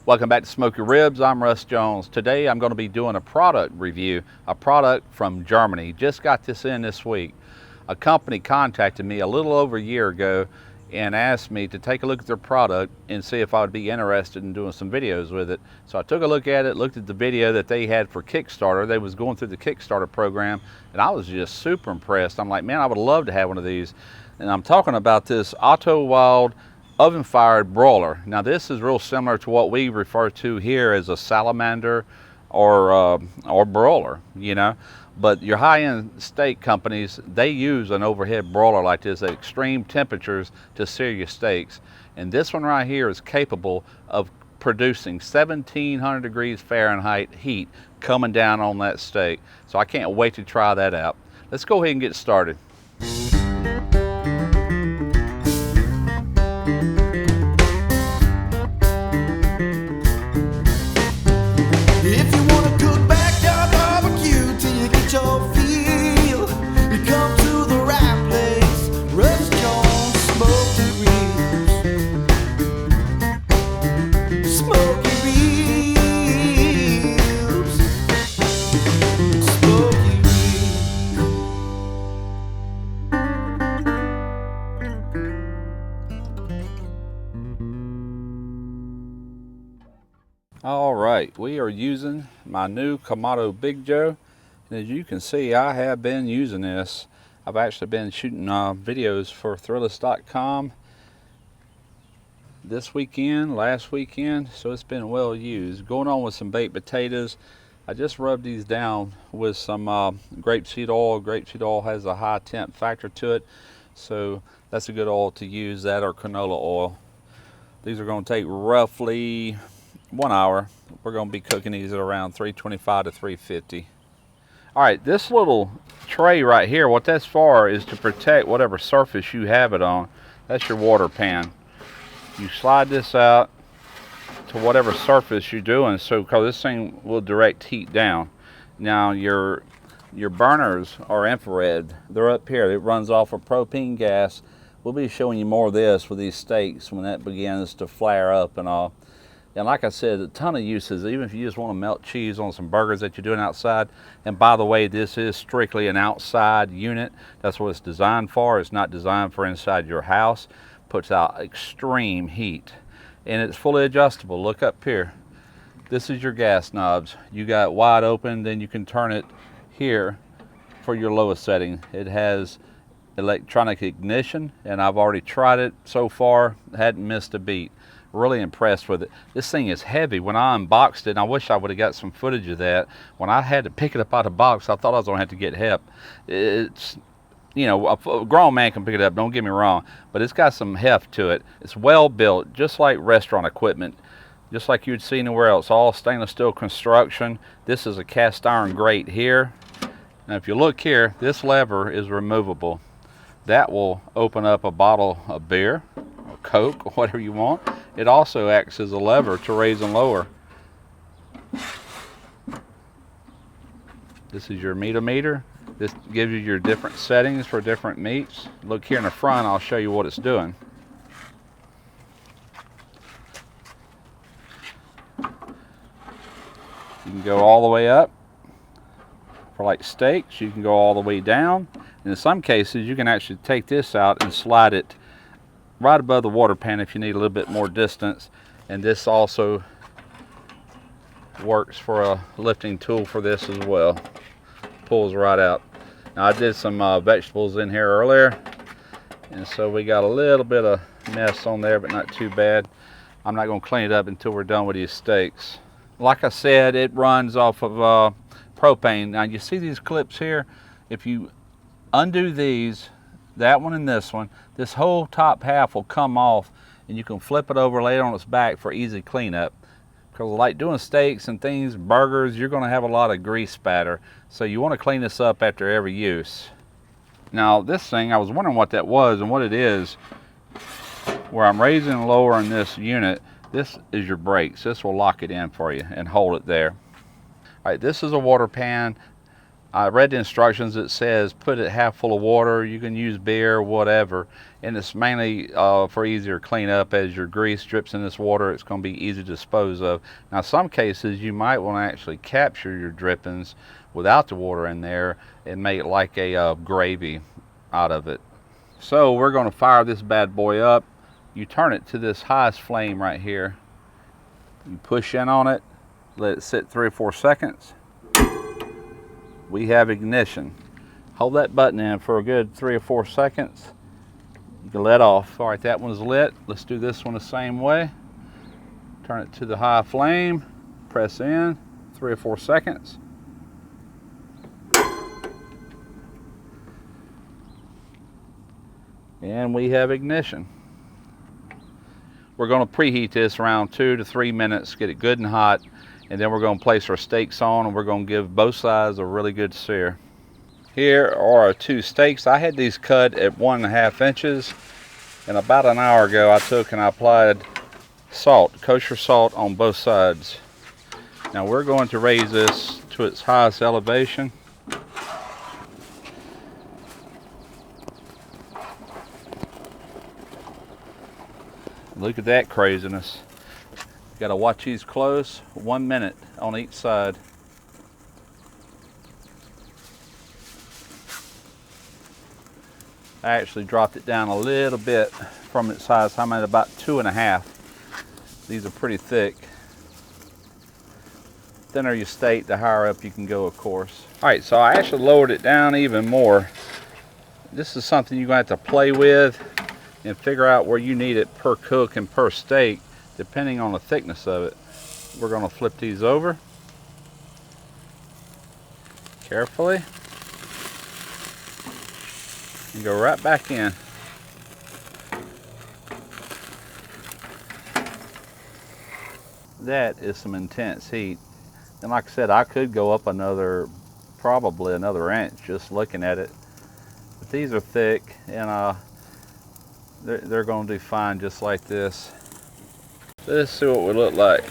Welcome back to Smoky Ribs. I'm Russ Jones. Today I'm going to be doing a product review, a product from Germany. Just got this in this week. A company contacted me a little over a year ago and asked me to take a look at their product and see if I would be interested in doing some videos with it. So I took a look at it, looked at the video that they had for Kickstarter. They was going through the Kickstarter program and I was just super impressed. I'm like, man, I would love to have one of these. And I'm talking about this Otto Wilde oven-fired broiler. Now this is real similar to what we refer to here as a salamander or broiler, you know. But your high-end steak companies, they use an overhead broiler like this at extreme temperatures to sear your steaks. And this one right here is capable of producing 1700 degrees Fahrenheit heat coming down on that steak. So I can't wait to try that out. Let's go ahead and get started. All right, we are using my new Kamado Big Joe, and as you can see, I have been using this. I've actually been shooting videos for Thrillist.com this weekend, last weekend, so it's been well used. Going on with some baked potatoes. I just rubbed these down with some grapeseed oil. Grapeseed oil has a high temp factor to it, so that's a good oil to use, that or canola oil. These are going to take roughly 1 hour. We're going to be cooking these at around 325 to 350. All right, this little tray right here, what that's for is to protect whatever surface you have it on. That's your water pan. You slide this out to whatever surface you're doing, so because this thing will direct heat down. Now your burners are infrared. They're up here. It runs off of propane gas. We'll be showing you more of this with these steaks when that begins to flare up and all. And like I said, a ton of uses, even if you just want to melt cheese on some burgers that you're doing outside. And by the way, this is strictly an outside unit. That's what it's designed for. It's not designed for inside your house. Puts out extreme heat. And it's fully adjustable. Look up here. This is your gas knobs. You got it wide open, then you can turn it here for your lowest setting. It has electronic ignition, and I've already tried it so far. Hadn't missed a beat. Really impressed with it. This thing is heavy. When I unboxed it, and I wish I would have got some footage of that, when I had to pick it up out of the box, I thought I was going to have to get help. It's, you know, a grown man can pick it up, don't get me wrong, but it's got some heft to it. It's well built, just like restaurant equipment, just like you'd see anywhere else. All stainless steel construction. This is a cast iron grate here. Now if you look here, this lever is removable. That will open up a bottle of beer, or Coke, or whatever you want. It also acts as a lever to raise and lower. This is your meter. This gives you your different settings for different meats. Look here in the front, I'll show you what it's doing. You can go all the way up for like steaks. You can go all the way down. And in some cases, you can actually take this out and slide it right above the water pan if you need a little bit more distance. And this also works for a lifting tool for this as well. Pulls right out. Now I did some vegetables in here earlier, and so we got a little bit of mess on there, but not too bad. I'm not going to clean it up until we're done with these steaks. Like I said, it runs off of propane. Now you see these clips here? If you undo these, that one and this one, this whole top half will come off, and you can flip it over, lay it on its back for easy cleanup. Because like doing steaks and things, burgers, you're going to have a lot of grease spatter. So you want to clean this up after every use. Now this thing, I was wondering what that was, and what it is, where I'm raising and lowering this unit, this is your brakes. This will lock it in for you and hold it there. All right, this is a water pan. I read the instructions. It says put it half full of water. You can use beer, whatever, and it's mainly for easier cleanup. As your grease drips in this water, it's going to be easy to dispose of. Now, some cases you might want to actually capture your drippings without the water in there and make it like a gravy out of it. So we're going to fire this bad boy up. You turn it to this highest flame right here. You push in on it, let it sit 3 or 4 seconds. We have ignition. Hold that button in for a good 3 or 4 seconds. You can let off. All right, that one's lit. Let's do this one the same way. Turn it to the high flame, press in, 3 or 4 seconds. And we have ignition. We're going to preheat this around 2 to 3 minutes, get it good and hot, and then we're going to place our steaks on, and we're going to give both sides a really good sear. Here are our 2 steaks. I had these cut at 1.5 inches, and about an hour ago I took and I applied salt, kosher salt, on both sides. Now we're going to raise this to its highest elevation. Look at that craziness. Got to watch these close. 1 minute on each side. I actually dropped it down a little bit from its size. I'm at about 2.5. These are pretty thick. The thinner you steak, the higher up you can go, of course. All right, so I actually lowered it down even more. This is something you're going to have to play with and figure out where you need it per cook and per steak, depending on the thickness of it. We're going to flip these over carefully and go right back in. That is some intense heat. And like I said, I could go up probably another inch just looking at it. But these are thick, and they're going to do fine just like this. Let's see what we look like.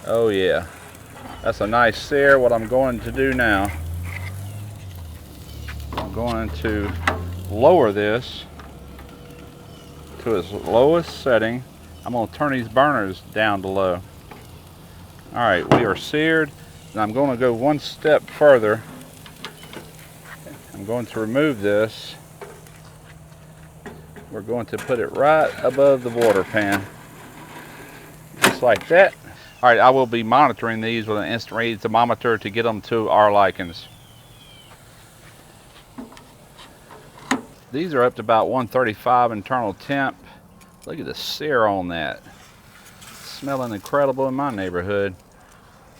Oh yeah, that's a nice sear. What I'm going to do now, I'm going to lower this to its lowest setting. I'm going to turn these burners down to low. All right, we are seared, and I'm going to go one step further. I'm going to remove this. We're going to put it right above the water pan, just like that. All right, I will be monitoring these with an instant read thermometer to get them to our likings. These are up to about 135 internal temp. Look at the sear on that. Smelling incredible in my neighborhood.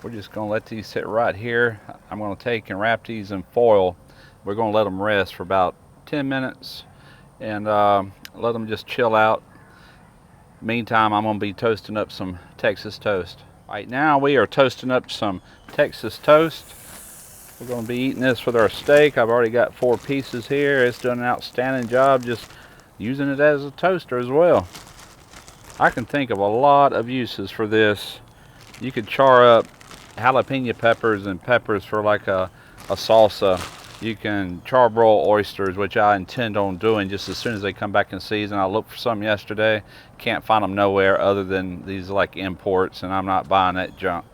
We're just gonna let these sit right here. I'm gonna take and wrap these in foil. We're gonna let them rest for about 10 minutes and let them just chill out. Meantime, I'm gonna be toasting up some Texas toast. Right now we are toasting up some Texas toast. We're gonna be eating this with our steak. I've already got 4 pieces here. It's done an outstanding job just using it as a toaster as well. I can think of a lot of uses for this. You could char up jalapeno peppers and peppers for like a salsa. You can charbroil oysters, which I intend on doing just as soon as they come back in season. I looked for some yesterday, can't find them nowhere other than these like imports, and I'm not buying that junk.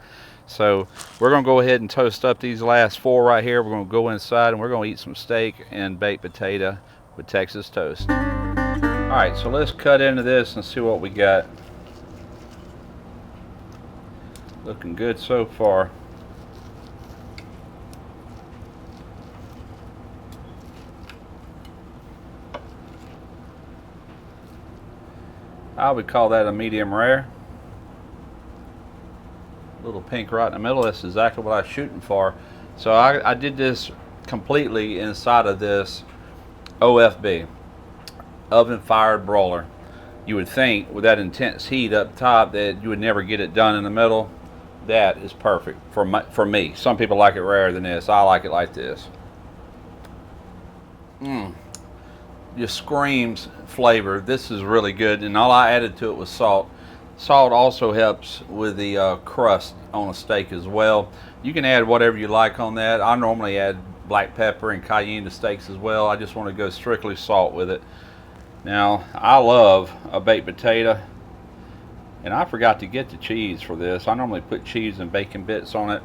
So we're gonna go ahead and toast up these last 4 right here. We're gonna go inside and we're gonna eat some steak and baked potato with Texas toast. All right, so let's cut into this and see what we got. Looking good so far. I would call that a medium rare. Little pink right in the middle. That's exactly what I was shooting for. So I did this completely inside of this O.F.B. oven fired broiler. You would think with that intense heat up top that you would never get it done in the middle. That is perfect for me. Some people like it rarer than this. I like it like this. Just screams flavor. This is really good, and all I added to it was salt. Salt also helps with the crust on a steak as well. You can add whatever you like on that. I normally add black pepper and cayenne to steaks as well. I just want to go strictly salt with it. Now, I love a baked potato, and I forgot to get the cheese for this. I normally put cheese and bacon bits on it,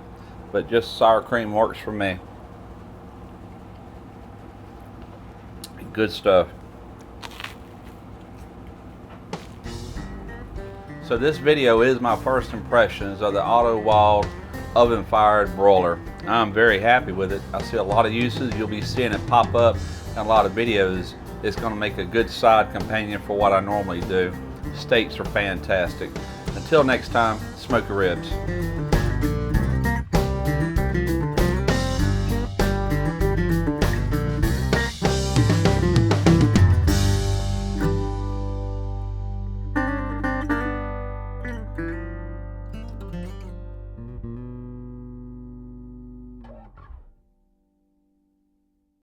but just sour cream works for me. Good stuff. So this video is my first impressions of the Otto Wilde oven-fired broiler. I'm very happy with it. I see a lot of uses. You'll be seeing it pop up in a lot of videos. It's going to make a good side companion for what I normally do. Steaks are fantastic. Until next time, smoke your ribs.